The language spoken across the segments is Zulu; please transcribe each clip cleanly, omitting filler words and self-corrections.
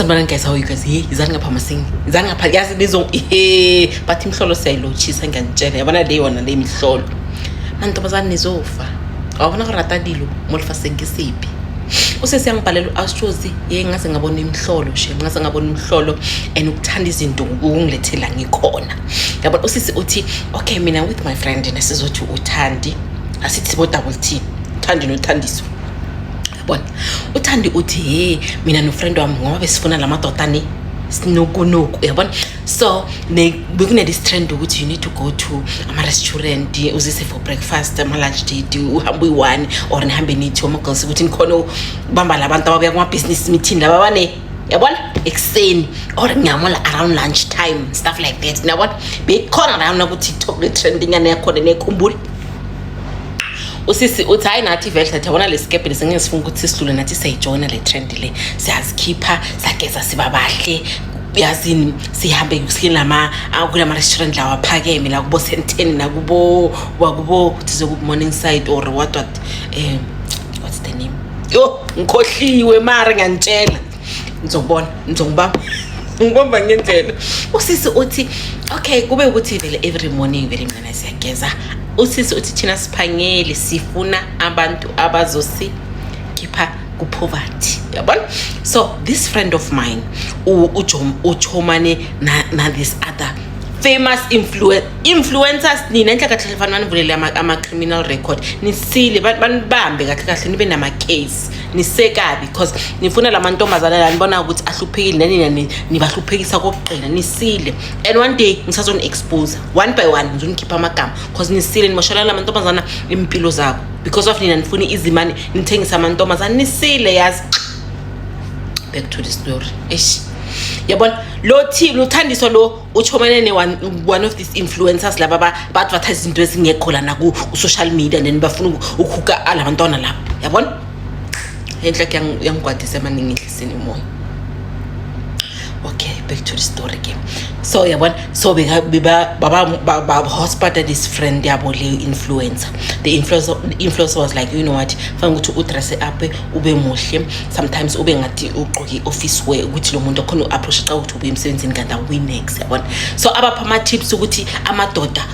sanibona guys, how you guys? Izani ngapha masing. Izani ngapha yazi nizo but imhlolo siyayilochisa ngiyanitshela. Yabona le yona le imhlolo. Mantombazane nizofa. Awubona gorata dilo mo lefasengisipi. Usese yangibhalela uAstrozi ngase ngabona imhlolo ngase ngabona imhlolo and ukuthanda izinto ungilethela ngikhona. Yabona usisi uthi okay mina with my friend nesizothi uthandi asithi sibo double T uthandi nothandiso. Yabona uthandi uthi mina no friend wami ngoba besifuna lamadodane sinokunuku yabona. So bekune this trend ukuthi you need to go to ama restaurant uzise for breakfast ama lunch date uhambe uyi1 or nihambe nithi oma girls ukuthi nikhona ubamba labantu ababuya kuma business meeting laba bane yabona ekseni or ngiyamola around lunch time stuff like that yabona bekhona la ku TikTok le trending yana yakhona nekhumbula. Usisi uthi hayi nathi vele yabona le skepe lesingezifuna ukuthi sidlule nathi siyajoina le trend le siyazikhipha sageza sibabahle yazini sihambe kusilama kulama restaurant lawa phakeme la kubo Senteni nakubo wakubo kuthi morning side or what's the name yo ngikhohliwe mara ngiyantshela ngizobamba ngendlela. Usisi uthi okay kube ukuthi vele every morning vele mina siyageza. Usisi uthi thina siphangele sifuna abantu abazosi khipha ku poverty yabona. So this friend of mine uchomane na this other famous influencers nina enhla kahle fanana nivulele ama criminal record nisile banibambe kahle kahle nibe nama case nisekabi because nifuna lamantombazana la nibona ukuthi ahluphekile nani nibahluphekisa kokuqina nisile and one day ngisazoni expose one by one ngizonikhipha amagama because nisile nimoshala lamantombazana impilo zabo because of nina nifuni izimani nithengisa amantombazana nisile yazi. Back to the story yabona lo Thandiso lo uchomene ne one of these influencers laba ba advertise into ezingekho la na ku social media and bafuna ukhuka alabantwana lapho yabona enhle yangigwadisa maningi ihlisini moya. Okay, back to the story again. So yabona so baba hospital this friend yabo le influencer. The influencer was like, you know what, fanele ukuthi udress up ube muhle, sometimes ube ngathi ugqoke office wear ukuthi lo muntu khona approach xa ukuthi ube emsebenzini kanti Winx yabona. So abapha ama tips ukuthi amadoda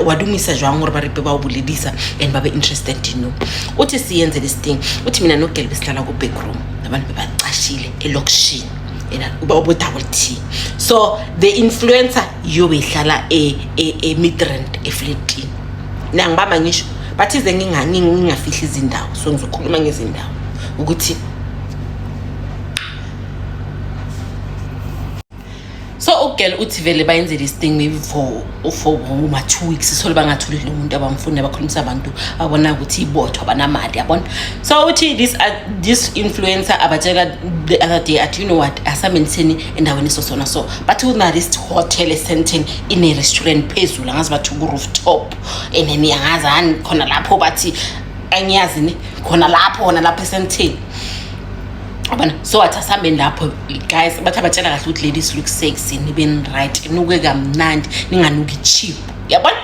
wadumisa jwang gore ba ripe ba ubulidisa and babe interested in you. Uthi siyenze this thing uthi mina no girl besihlala ku backroom abantu bebaqashile elokishini uba double T. So the influencer yobe ihlala e midrand efleet nangibamba ngisho bathi ze ngingafihli izindawo so ngizokhuluma ngezindawo ukuthi so girl uthi vele bayenze this thing maybe for 2 weeks so bangathuli lo muntu abamfuna bakhulumisa abantu abona ukuthi ibotho abanamali yabona. So uthi this influencer abatshela the other day at you know what asamentheni endaweni sona so but una this hotel Senteni in a restaurant phezulu ngazi bathu ku rooftop and then yangazani khona lapho bathi angiyazi ni khona lapho Senteni abana. So athasambe lapho guys bathi abatshela kahle ukuthi ladies look sexy nibe right nuke kamnandi ninganuki cheap yabona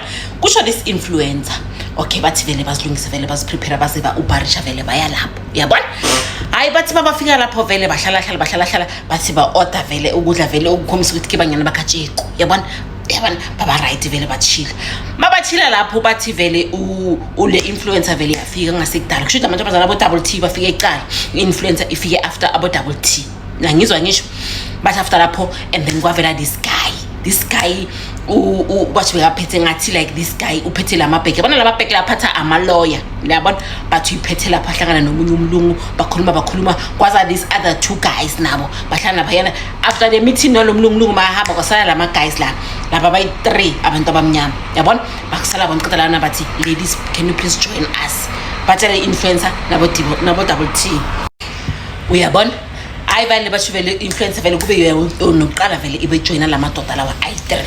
kusho this influencer. Okay bathi vele bazilungise vele baziprepare baziba ubarisha vele baya lapho yabona. Hayi bathi babafika lapho vele bahlala bathi ba order vele ukudla vele ukukhombisa ukuthi kibanyana bakhatsheko yabona baba right vele bachila mabachila lapho bathi vele ule influencer vele yafika ngasekudala kusho abantu abazana abo double T bafike ecala influencer ifike after abo double T ngizwa ngisho but after lapho and then kwavela this guy bathi bekaphethe ngathi like this guy uphethe lamabheke yabona lamabheke laphatha ama lawyer yabona bathi uphethe lapha hlangana nomunye umlungu bakhuluma kwaza these other two guys nabo bahlangana phayana after the meeting nolomlungu bahamba kwasala lama guys laba bayi 3 abantu abamnyama yabona bakusala bonqedalana bathi ladies can you please join us batshela influencer nabo double T uyabona. Hayi vele basho vele influencer vele kube noqala vele ibe joina lamadoda lawa i3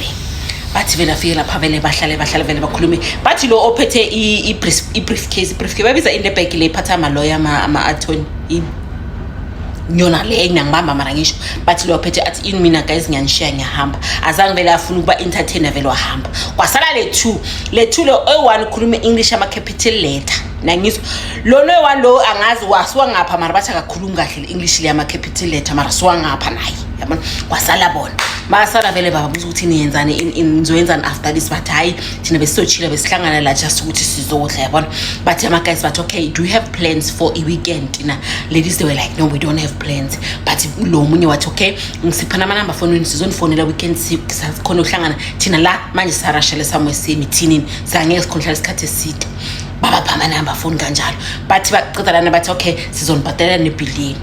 bathi vele afike lapha vele bahlale vele bakhulume bathi lo ophethe i-briefcase babiza in the bag le iphatha ama lawyer ama attorney nyona le ngiyangibamba mara ngisho bathi lo ophethe athi in mina guys ngiyanishiya ngiyahamba azange vele afuna ukuba entertainer vele wahamba kwasala le two lo o1 khuluma English ama capital letter nangizwa lona one lo angazi wasiwangapha mara bathi akakhulumi kahle English le ama capital letter mara siwangapha naye yabona kwasala bona basala vele babuza ukuthi niyenzani nizoyenzani after this but hayi thina besizochila besihlangana la just ukuthi sizodla yabona but ama guys bathi okay do you have plans for a weekend na ladies they were like no we don't have plans but lo munye wathi okay ngisipha nama number phone sizonifonela weekend sikhona uhlangana thina la manje sarashele somewhere semithini sangeke sikhonhlala isikhathi eside baba phama number phone kanjalo bathi baqeda lana bathi okay sizonibhadalela nebillion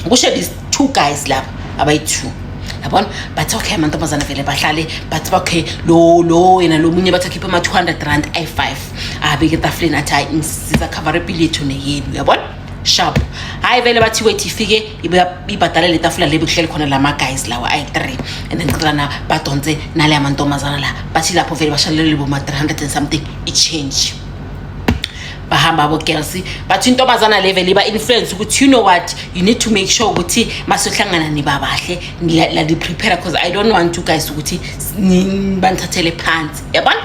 kusho these two guys lapha abayi2 yabona bathi okay amantombazana vele bahlale bathi okay lo yena lo munye bathi akhipha ama 200 rand i5 abeke tafleni athi hayi ngisiza cover ebilletho neyenu yabona sharp hayi vele bathi wait ifike ibhadala le tafula lebe kuhleli khona lama guys lawa i3 and then qala badonze nale amantombazana la bathi lapho vele bashalele bo ma 300 and something I change bahamba abo girls bathi intombazana level iba influence ukuthi you know what you need to make sure ukuthi masohlangana nibabahle la di prepare because I don't want you guys ukuthi banithathele phansi yabona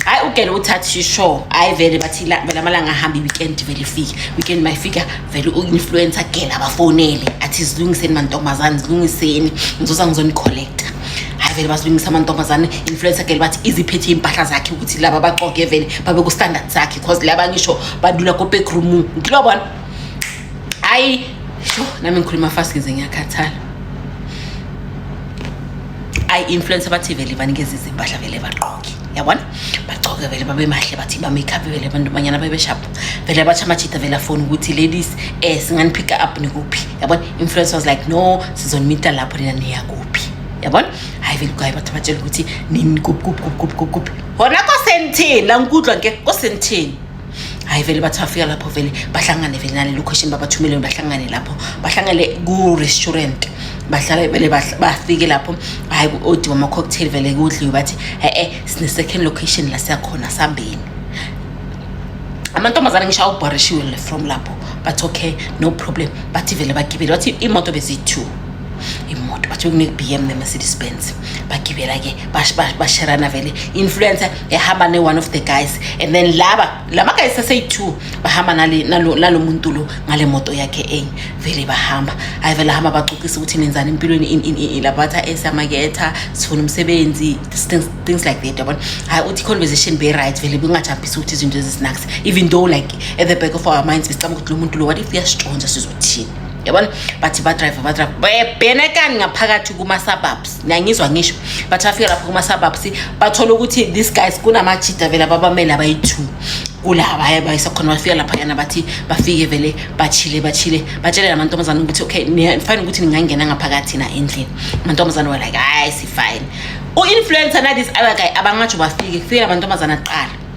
hayi ugele uthathi sure hayi vele bathi la vele amalanga ahamba weekend vele ifika weekend mayifika vele uinfluencer gela abafonele athi silungiseni mantombazana silungiseni ngizoza ngizoni collector hayi vele basilungisa amantombazane influencer gele bathi iziphethe impahla zakhe ukuthi laba baqoke vele babe ku standard zakhe because laba ngisho badlula ko back room ngilobona hayi sho nami ngikhuluma fast ngize ngiyakhathala ay influencer bathi vele banikeza izimpahla vele baqoke yabona baqoke vele babe mahle bathi ba make up vele abantu banyana babe sharp vele bathi amachita vele afone ukuthi ladies singani pick up nikuphi yabona influencer was like no sizonimita lapho nina niya kuphi yabona hayi vele kwaye bathi batshela ukuthi nini kup hona ko sentini la ngikudlwa nke ko sentini hayi vele bathi afika lapho vele bahlangane vele nale location babathumele bahlangane lapho bahlangane ku restaurant bahlala vele bafike lapho hayi odi wama cocktail vele kudliwe bathi sine second location la siyakhona sambeni amantombazana ngisho awubharishiwe from lapho but okay no problem bathi vele bagibele bathi imoto beziyi2 imoto bathi kune BM ne Mercedes Benz bagibela ke basharana vele influencer ehamba ne one of the guys and then lama guys say2 bahamba nalo muntu lo ngale moto yakhe vele bahamba hayi vele hamba baxoxisa ukuthi nenzani empilweni labatha esamaketha sifuna umsebenzi things like that yabona hayi uthi conversation be right vele bungajampisa ukuthi izinto ezisinaks even though like at the back of our minds besicama ukuthi lo muntu lo what if yasitshontsha sizothini yabona bathi ba drive bebhenekani ngaphakathi kuma suburbs ngiyangizwa ngisho bathi afika lapho kuma suburbs bathola ukuthi these guys kunamachita vele ababamela abayi2 kulaba bayisakhona bafika lapha yana bathi bafike vele bachile batshela amantombazana ukuthi okay fine ukuthi ningangena ngaphakathi na endlini amantombazana were like hayi si fine influencer na this other guy abangathi bafike kufika amantombazana aqala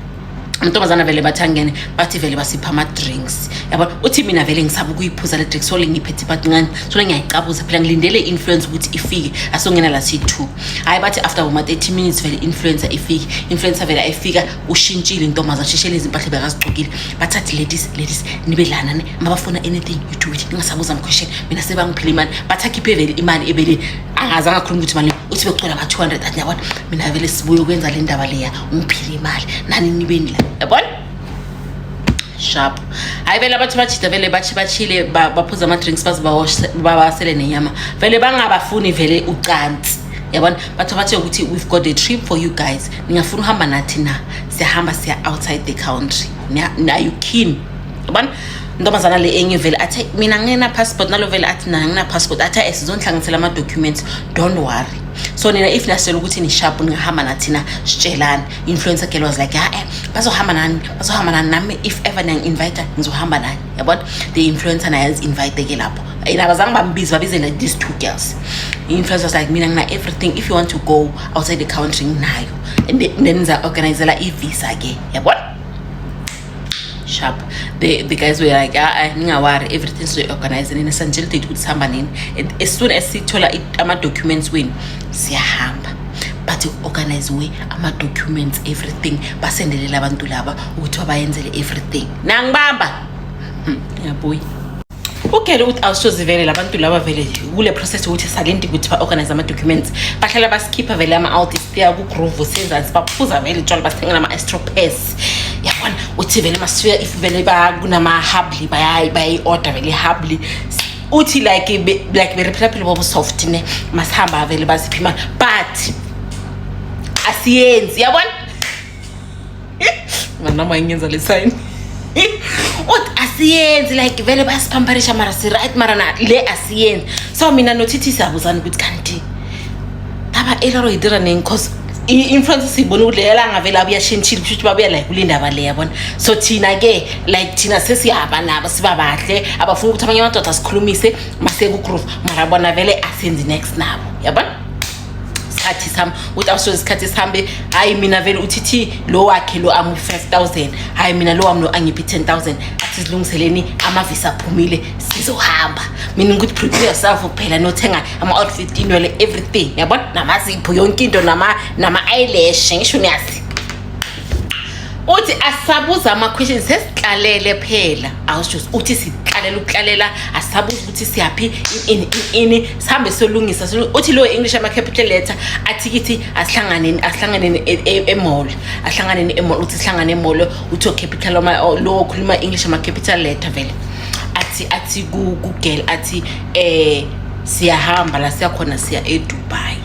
amantombazana vele bathangene bathi vele basipha ama drinks yabona uthi mina vele ngisaba ukuyiphuza le drinks sole ngiphethe but ngani sole ngiyayiqabuza phela ngilindele influence ukuthi ifike asongena la si2 hayi bathi after about 30 minutes vele influencer ifike influencer vele ayifika ushintshile intombazana sheshele izimpahla bekazigcokile bathathi ladies nibe lana ne mabafuna anything you do it ningasabuza ama question mina sebangiphila imali bathakhiphe vele imali ebele angazanga khuluma ukuthi mali uthi bekucela ama 200 athi yabona mina vele sibuye ukwenza le ndaba leya ngiphila imali nani nibeni la yabona sharp hayi vele abathi bachita vele bachile baphuza ama drinks babasele nenyama vele bangabafuni vele ucansi yabona bathi ukuthi we've got a trip for you guys ningafuna uhamba nathi na siyahamba siya outside the country na you keen yabona ntombazana le enye vele athi mina ngena passport nalo vele athi na ngina passport athi sizonhlanganisela ama documents don't worry so nina if nasela ukuthi ni sharp ngihamba nathi na sitshelana influencer girl was like bazohamba nani nami if ever nang invite ngizohamba nani yabona the influencer naye invite ke lapho abazange bambiza babizela these two girls influencer was like mina ngina everything if you want to go outside the country nginayo and then za organizela visa ke yabona sharp the guys were like ningawari everything so organized and essential date ukuthi sihamba nini as soon as sithola ama documents win siyahamba but organize we ama documents everything basendelela abantu laba ukuthi abayenzele everything nangibamba yaboy ukele uthi awushoze vele labantu laba vele kule process ukuthi salenti ukuthi ba organize ama documents bahlala baskipha vele ama artists ya ku groove senza sibaphuza vele tshwala basithengela ama extra pass yabona uthi vele masifika if vele kunama hubly bayi order vele hubly uthi like very people bobo soft ne masihamba vele basiphi imali but asiyenzi yabona manama ingenza le sign ut asiyenzi like vele basiphamparisha mara si right mara na le asiyenzi so mina notithi siyabuzana ukuthi kanti aba error idira neng cause influence sibona ulela ngavela abuyashintshile kusho ukuthi babuya like kulindaba le yabona so thina ke like thina sesiyaba nabo sibabahle abafuna ukuthi abanye amadoda sikhulumise mase ku group mara bona vele asenzi next nabo yabona sikhathi sami uthi awusoze isikhathi sihambe hayi mina vele uthithi lo wakhe lo amu 5000 hayi mina lo wami lo angiphi 10000 athi silungiseleni amavisa aphumile sizohamba mina ukuthi prepare yourself phela nothenga ama outfit inwele everything yabona namazipho yonke into nama eyelash ngisho niyasi uthi asabuza ama questions sesiqalele phela awusho uthi siqalela ukuqalela asabuza ukuthi siyapi ini sihambe solungisa uthi lo English ama capital letter athi kithi asihlanganeni emall ahlanganeni emall uthi sihlangane emall uthi capital lo khuluma English ama capital letter vele athi ku girl athi siyahamba la siyakhona siya eDubai.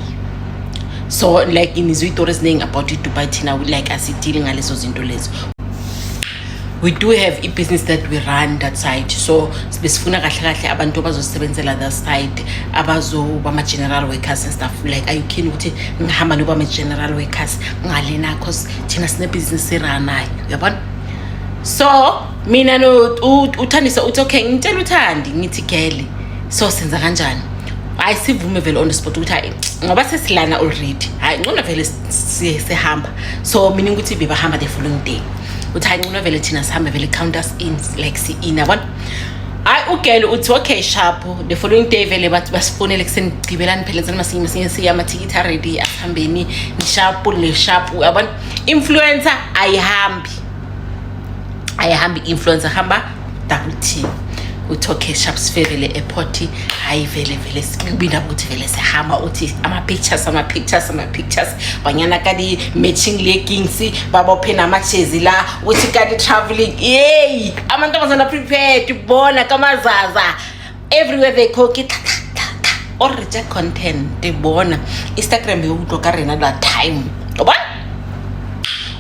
So like in izwi thing about Dubai thina like asidili ngalezo zinto lezo. We do have a business that we run that side, so sibesifuna kahle abantu abazosebenzela that side abazoba ama general workers and stuff like are you keen ukuthi ngihamba noba ama general workers ngalena cause thina sine business eranayo yabona. So mina no uthandisa uthi okay ngitshela uthandi ngithi girl so senza kanjani ayisivume vele on the spot ukuthi hayi ngoba sesilana already hayi ngona vele sihamba so mina ukuthi bebahamba the following day uthi hayi ngona vele thina sihambe vele count us in like si in yabona hayi ugele uthi okay sharp the following day vele bathi basifonele kuseni gqibelani phela zama sinye siya ama ticket ready asihambeni ni sharp le sharp yabona influencer ayihambi influencer hamba double team uthi okay sharp sivele airport hayi vele sikubinda ukuthi vele sihamba uthi ama pictures banyana kadi matching leggings babophena ama jezi la uthi kadi traveling hey amantombazana prepared bona kamazaza everywhere they cook it or reject content bona Instagram yokudoka rena that time yabona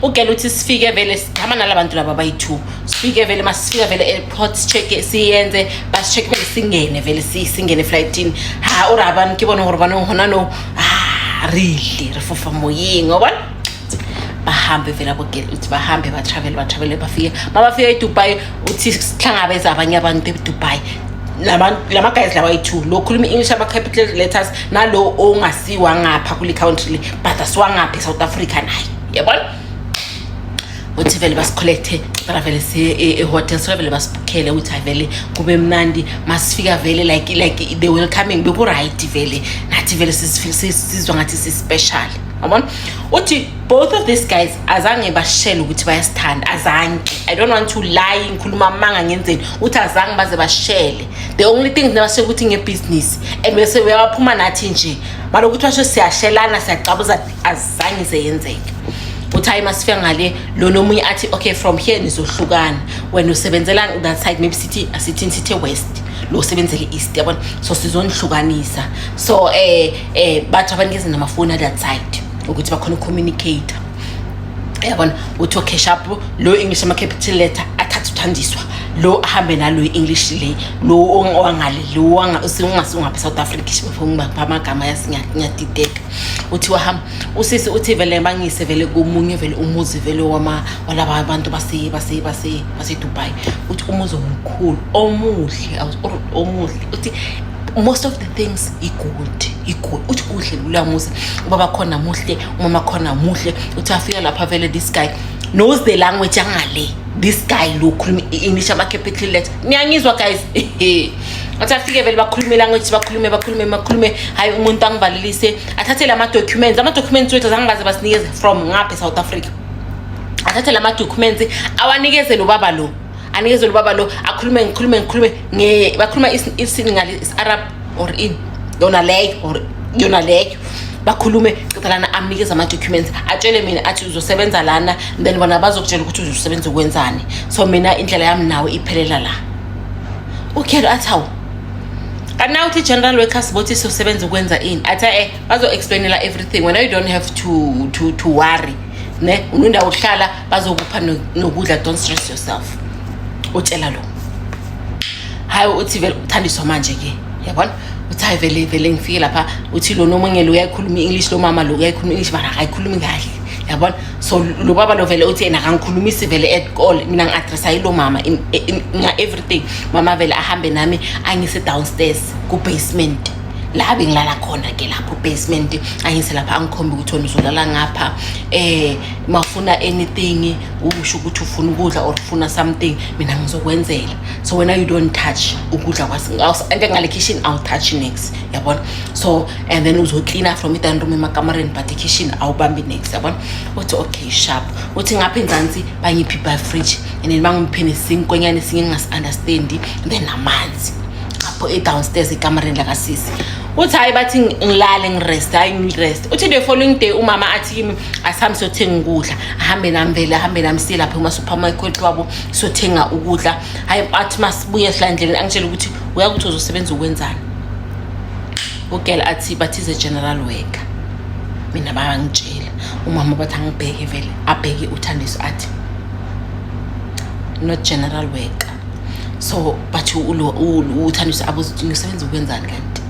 ugela uthi sifike vele sihamba nalabantu laba bayi2 sifike vele masifika vele airport check siyenze bas check vele singene vele singene flightini ha urabani kibona urabani hona no really refofa moyeng ngoba bahambe vele abogela uthi bahambe ba travel bafike mabafika eDubai uthi sihlangabeza abanye abantu eDubai lama guys laba yi2 lo khuluma English ama capital letters nalo ongasiwa ngapha kule country but asiwa ngapha eSouth Africa naye yabona uthi vele basicollecte vele si hotel so vele basibukele uthi vele kube mnandi masifika vele like they welcoming be right vele nathi vele sizizwa ngathi si special yabona uthi both of these guys azange bashela ukuthi bayasithanda azange I don't want to lie ngikhuluma amanga ngenzeni uthi azange baze bashele the only thing nabashe ukuthi ngebusiness and bese uyaphuma nathi nje mara ukuthi washo siyashelana siyacabuza azange seyenzeke uthi hayi masifika ngale lo nomunye athi okay from here nizohlukana when usebenzela that side maybe sithe west lo sebenzele east yabona so sizonihlukanisa so bathi abanikeze namafoni that side ukuthi bakhona communicate yabona uthi okay sharp lo English ama capital letter athatha uthandiswa lo ahambe nalo English le lo ongale lo usingasunga South Africa shifuna amagama yasinyadideka uthi wahamba usisi uthi vele mangise vele komunye vele umuzi vele walaba abantu base Dubai uthi umuzi omkhulu omuhle uthi most of the things good uthi kuhle lulamuza ubaba khona muhle umama khona muhle uthi afika lapha vele this guy knows the language angale this guy lo khuluma English ama capital letter niyangizwa guys athi afike vele bakhuluma language bakhulume hayi umuntu angivalelise athathe lama documents wethu zangibaze basinikeze from ngapha South Africa athathe lama documents awanikeze lo baba lo anikeze lo baba lo akhulume bakhuluma isiNgali is Arab or in yona lake bakhulume citha lana amnikeza ama-documents atshele mina athi uzosebenza lana then bona bazokutshela ukuthi uzosebenza ukwenzani so mina indlela yami nawe iphelela la ukhelo athi hawu kanti now uthi general workers bothi sizosebenza ukwenza ini athi bazo-explainela everything wena you don't have to worry ne unendawo ukuhlala bazokupha nokudla don't stress yourself utshela lo hayi uthi vele uthandiswa manje-ke yabona uthi hayi vele ngifike lapha uthi lo nomunye lo uyayikhuluma i-English lo mama lo uyayikhuluma i-English mara akayikhulumi kahle yabona so lo baba lo vele uthi yena akangikhulumisi vele at all mina ngi-adressa yilo mama everything mama vele ahambe nami angise downstairs ku-basement la bengilala khona ke lapho basement angise lapha angikhombe ukuthi wena uzolala ngapha mafuna anything usho ukuthi ufuna ukudla or ufuna something mina ngizokwenzela so when you don't touch ukudla kwasi ngale kitchen I'll touch next yabona so and then uzoklina from it and room emakamareni but kitchen awubambi next yabona uthi okay sharp uthi ngapha enzansi bangiphi by fridge and then bangiphene sinkonyane singe ngasi-understand then namanzi apho downstairs ekamareni lakasisi uthi hayi bathi ngilale ngirest hayi ngirest uthi the following day umama athi kimi asihambe siyothenga ukudla ahambe nami vele ahambe nami siye lapha kuma-supermarket wabo siyothenga ukudla hayi athi masibuye sihlandleni angitshela ukuthi uyakuthi uzosebenza ukwenzani ugela athi bathize general worker mina bayangitshela umama bathi angibheke vele abheke uthandiso athi not general worker so bathi uthandiso usebenza ukwenzani kanti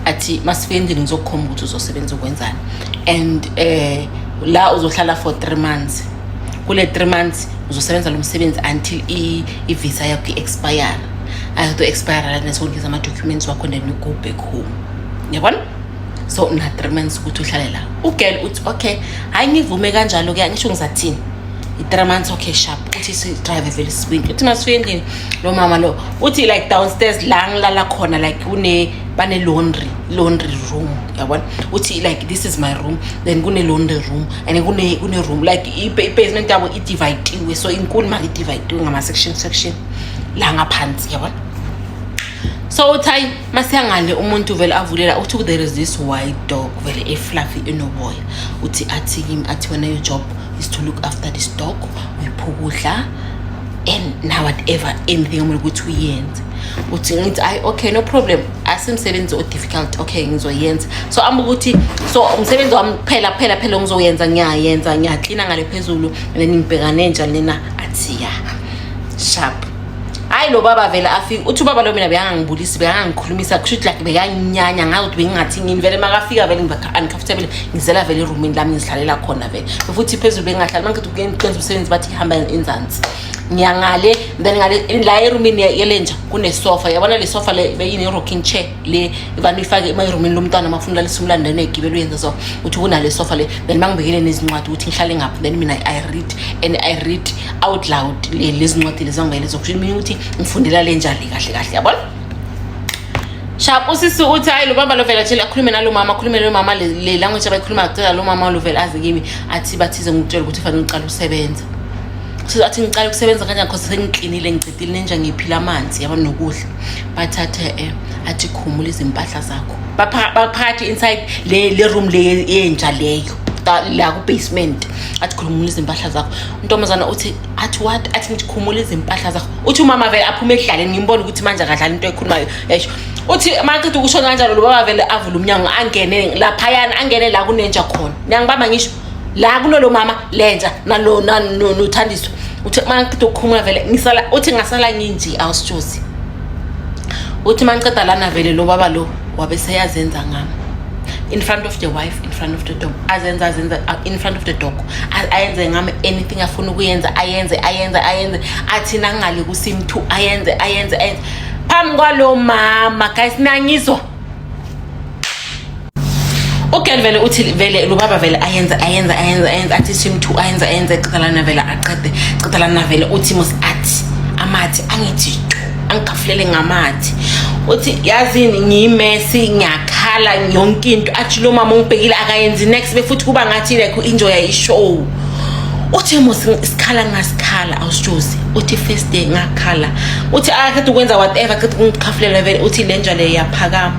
athi masifendini ngizokukhomba ukuthi uzosebenza ukwenzani and la uzohlala for 3 months kule 3 months uzosebenza lo msebenzi until i-visa yakho i-expire ayotho expire la nesonke ama documents wakho then you go back home yabona so na 3 months ukuthi uhlale la ugel uthi okay hayi ngivume kanjalo ke ngisho ngizathini i-3 months okay sharp uthi si drive vele swing uthi masifendini lo mama lo uthi like downstairs la ngilala khona like bane laundry room yabona uthi like this is my room then kune laundry room and kune room like i-basement yabo i-divide so inkulu mara i-divide ngama section la ngaphansi yabona so uthi masiyangale umuntu vele avulela uthi there is this white dog vele fluffy enoboya uthi athi kimi athi wena your job is to look after this dog uyiphukudla and now whatever anything omele ukuthi uyenze uthi ngithi okay no problem asimsebenzi o difficult okay ngizoyenza so ukuthi so umsebenzi wami phela ngizoyenza ngiyaklina ngale phezulu and then ngibhekane njalo lena athi ya sharp hayi lo baba vele afika uthi baba lo mina beyangangibulisi beyangikhulumisa kusho like beyanginyanya ngathi bengathi ngini vele makafika vele uncomfortable ngizela vele eroomini lami ngizihlalela khona vele futhi phezulu bengahlali mangithi ukwenza umsebenzi bathi ihamba enzansi ngiyangale then ngale la eroomini yelenja kune sofa yabona le sofa le beyine rocking chair le abantu ifake eroomini lomntwana mafuna lesimlanda negibelo yenza so uthi kunale sofa le then mangibekele nezincwadi ukuthi ngihlale ngapha then mina I read out loud lezi ncwadi lezangivele zokusho mina ukuthi ngifundela le njali kahle yabona sharp usisi uthi hayi lo baba lo vela tshela akhulume nalo mama le language abayikhuluma kucela lo mama lo vela azi kimi athi bathize ngitshela ukuthi fanele ngiqala ukusebenza so athi ngiqala ukusebenza kanjani because sengiklinile ngicedile nenja ngiphila amanzi yabona nokudla bathathe athi khumula izimpahla zakho baphakathi inside le room le yenja leyo la ku basement athi khulumula izimpahla zakho untomazana uthi athi what athi ngikhumula izimpahla zakho uthi umama vele aphume ekudlaleni ngimbona ukuthi manje akadlala into ekhulumayo yesho uthi maqedwe ukusho kanjalo lo baba vele avula umnyango angene laphayana angene la kunenja khona ngiyangibamba ngisho la kunolo mama lenja nalo nothandiswa uthi maqedwe ukukhumula vele ngisala uthi ngasala nginji awusitshozi uthi maqeda lana vele lo baba lo wabe seyazenza ngami in front of the wife, in front of the dog, azenza in front of the dog, ayenze ngami anything afuna ukuyenza ayenze athi nangale kusimthu ayenze phambi kwalo mama guys nangizwa okay vele uthi vele lo baba vele ayenza athi simthu ayenze qedalana vele qedalana vele uthi mos athi amathi angithi angikafulele ngamathi uthi yazini ngiyimesi ngiyakhala yonke into athi lo mama ungibhekile akayenzi next befuthi kuba ngathi like enjoy ishow uthi mos isikhala ngasikhala awushozi uthi first day ngakhala uthi akade ukwenza whatever akade ungikhafulela vele uthi lenja le yaphakama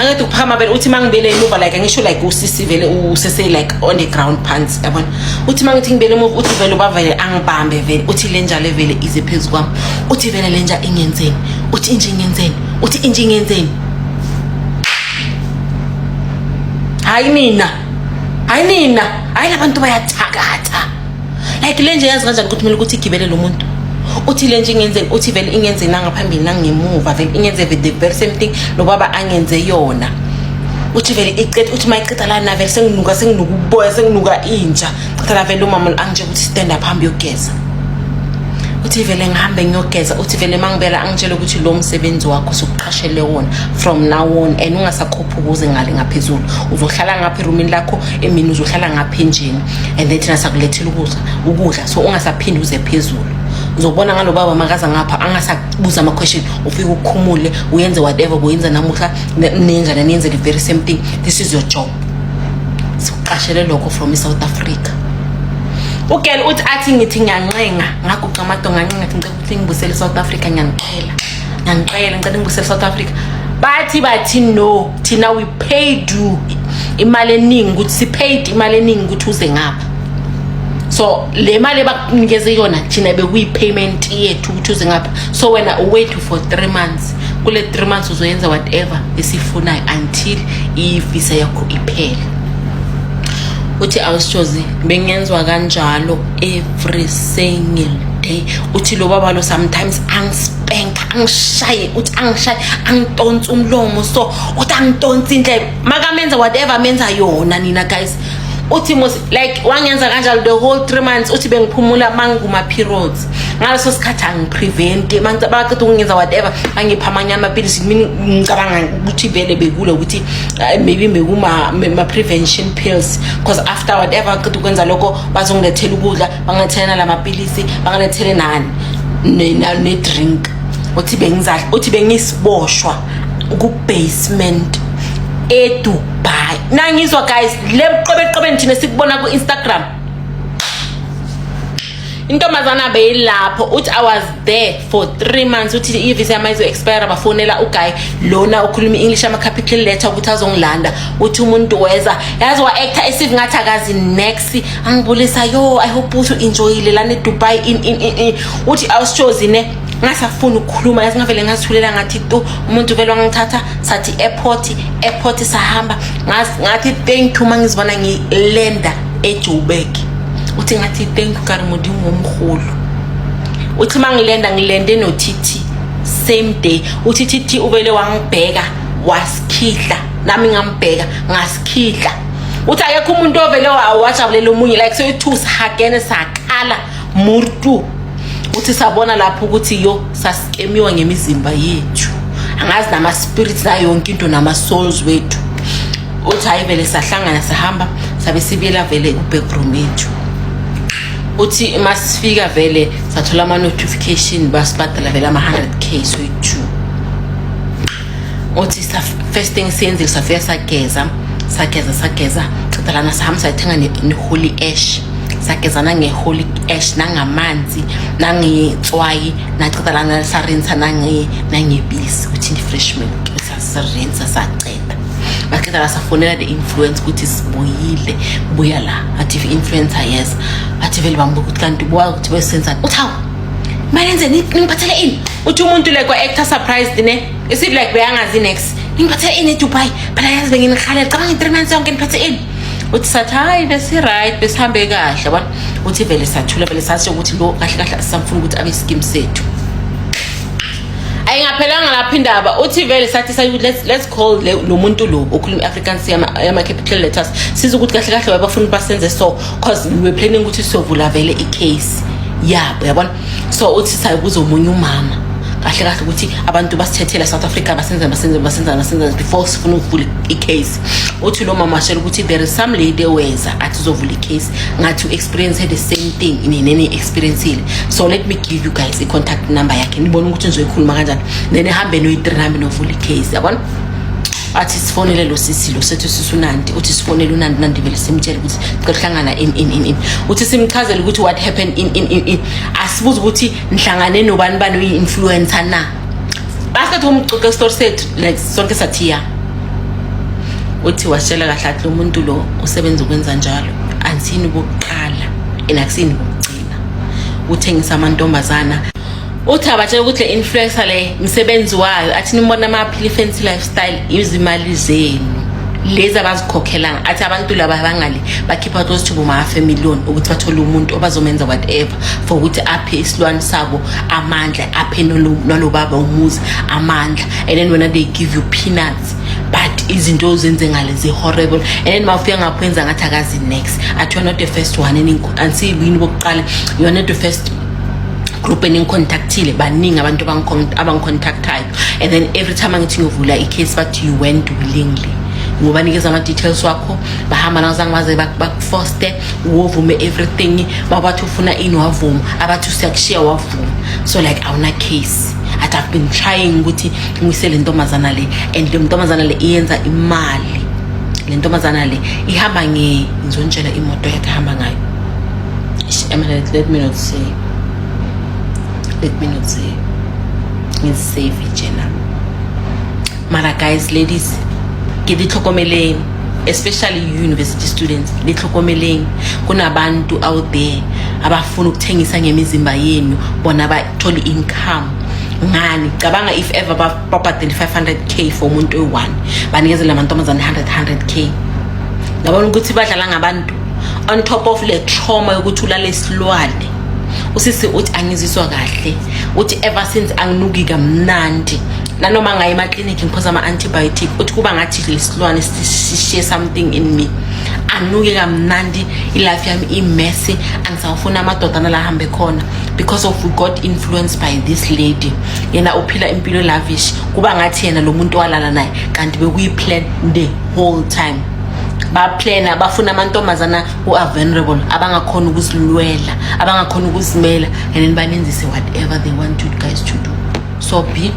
angithi ukuphakama vele uthi mangibele emuva like angisho like usisi vele usese like on the ground pants yabona uthi mangithi ngibele emuva uthi vele ubavele angibambe vele uthi lenja le vele ize phezulu kwami uthi vele lenja ingenzeni uthi inje ingenzeni uthi inje ingenzeni hayi nina hayi labantu bayathakatha like lenje yazi kanjani ukuthi kumele ukuthi igibele lo muntu uthi lenje ingenzeni uthi vele ingenzeni nangaphambili nangemuva vele ingenze the very same thing nobaba angenze yona uthi vele iqedwe uthi mayiqeda la na vele senginuka uboya senginuka inja qeda la vele umama angije ukuthi stand up hambe yogeza uthi vele ngihambe ngiyogeza uthi vele mangibela angitshela ukuthi lo msebenzi wakho sokuqashele wona from now on and ungasakhopha ukuze ngale ngaphezulu uzohlala ngapha eroomini lakho emini uzohlala ngapha enjini and then thina sakulethela ukudla so ungasaphindi uze phezulu uzobona ngalo baba makaza ngapha angasabuza ama question ufike ukukhumule uyenze whatever boyenza namuhla nenza the very same thing this is your job siqashele lokho from South Africa ugel uthi athi ngithi ngiyanqenga ngaguqa amatonga nganqenga ngicela ukuthi ngibusele South Africa ngiyanqela ngicela ngibusele South Africa bathi no thina we paid you imali eningi ukuthi sipaid imali eningi ukuthi uze ngapha so le mali bakunikeze yona thina bekuyipayment yethu ukuthi uze ngapha so wena wait for 3 months kule 3 months uzoyenza whatever esifunayo until ivisa yakho iphele uthi awushozi bengenzwa kanjalo every single day uthi lo baba lo sometimes angispank angishaye uthi angishaye angitonsa umlomo so uthi angitonsa indle makamenza whatever menza yona nina guys uthi mos like wangenza kanjalo the whole 3 months uthi bengiphumula manguma periods ngaleso sikhathi angiprevent mangicabaqeda ukungenza whatever angipha amanye amapilisi mina ngicabanga ukuthi vele bekule ukuthi maybe bekuma prevention pills because after whatever qeda ukwenza lokho bazongilethela ukudla bangilethela lamapilisi bangilethele nani ne drink uthi bengisiboshwa ku basement eDubai nangizwa guys leqobeqobe nthina sikubona ku Instagram intombazana beyilapho uthi I was there for 3 months uthi ivisa yami izo expire bafonela uguy lona ukhuluma English ama capital letter ukuthi azongilanda uthi umuntu weza yazi wa actor esive ngathi akazi next angibulisa yo I hope you enjoyile lana eDubai in uthi awushozi ne ngasafuna ukukhuluma yazi ngavele ngasithulela ngathi to umuntu vele wangithatha sathi airport sahamba ngathi thank you mangizibona ngilenda eJoburg uthi ngathi thank you Karimodi ngomkhulu uthi ngilende no Titi same day uthi Titi uvele wangibheka wasikhihla nami ngambheka ngasikhihla uthi ayekho umuntu ovele wajabulela umunye like so two sahagene sakala murtu uthi sabona lapho ukuthi yo saskemiwa ngemizimba yethu angazi nama spirits na yonke into nama souls wethu uthi ayivele sahlangana sahamba sabe sibiyela vele ku backroom yethu uthi masifika vele sathola ama notification basibhadala vele ama 100k swethu uthi first thing siyenzile safika sageza qedalana sahamba sayithenga ne holy ash sagezana ngeholy ash nangamanzi nangitswayi naqedalana sarenza nangebisi uthi freshman sarenza saqeda bakhetha safonela the influence ukuthi sibuyile buya la athi influencer yes athi vele bambuka ukuthi kanti buya ukuthi besenza uthawu malenze ngiphathele ini uthi umuntu like actor surprised ne isive like beyangazi next ngiphathele ini eDubai phela yazi benginikhalela cabanga 3 months yonke ngiphathe ini uthi sathi hayi bese right besihambe kahle yabona uthi vele sathula vele sasho ukuthi lo kahle asamfuna ukuthi abe scheme sethu ayingaphelanga lapha indaba uthi vele sathi let's call lo muntu lo okhuluma Afrikaans yama capital letters siza ukuthi kahle wabafuna basenze so cause we were planning ukuthi sovula vele icase yabo yabona so uthi sayibuza umunye umama kahle ukuthi abantu basithethela South Africa basenza before sifuna ukuvula icase uthi lo mama shela ukuthi there is some lady weza athi uzovula icase ngathi experience the same thing inene experience ile so let me give you guys a contact number yakhe nibona ukuthi nizoyikhuluma kanjani then ehambe no3 number novula icase yabona athi sifonele lo sisi lo sethu sisunandi uthi sifonele unandi vele simtshela ukuthi sihlangana in uthi simchazele ukuthi what happened in asibuza ukuthi nihlangane nobani uyi-influencer na basikhathi umcuco story sethu like sonke sathiya uthi washela kahle athi lo muntu lo usebenza ukwenza njalo ansini bokuqala enakusini bokugcina uthengisa amantombazana uthi abatshela ukuthi le influencer le umsebenzi wayo athi nimbona amaphili fancy lifestyle izimali zenu lezi abazikhokhelanga athi abantu laba bangale bakhipha those to boma million ukuthi bathole umuntu obazomenza whatever for ukuthi aphe isilwane sabo amandla aphe nolobaba umuzi amandla and then when they give you peanuts but izinto ozenze ngale ze horrible and then mawufika ngaphenza ngathi akazi next athi you're not the first one until wini bokuqala you're not the first group engicontactile baningi abantu abangicontactayo and then every time angithi ngivula icase but you went willingly ngoba nikeza ama details wakho bahamba nazange baze bakufoste uvume everything babathi ufuna ini wavuma abathi usiyakushiya wavuma so like awuna case at I've been trying ukuthi ngisele intombazana le and le ntombazana le iyenza imali le ntombazana le ihamba ngizonjela imoto yakhe hamba ngayo let me not say it's safe jena mara guys ladies ke ditlokomeleng especially university students ditlokomeleng kunabantu out there abafuna ukuthengisa ngemizimba yenu bona bathola income ngani cabanga if ever bababhadela 500k for umuntu oyi1 banikezela amantombazana 100k ngabona ukuthi badlala ngabantu on top of le trauma yokuthi ulale isilwane usisi uthi angiziswa kahle uthi ever since anginuki kamnandi nanoma ngaye ema clinic ngiphoza ama antibiotic uthi kuba ngathi lesilwane sishare something in me anuke kamnandi ilife yami imessy angisafuna amadodana la hambe khona because of we got influenced by this lady yena uphila impilo lavish kuba ngathi yena lo muntu walala naye kanti bekuyiplan the whole time baplana bafuna amantombazana who are vulnerable abangakhona ukusilwela abangakhona ukusimela and then banenzise whatever they want you guys to do so be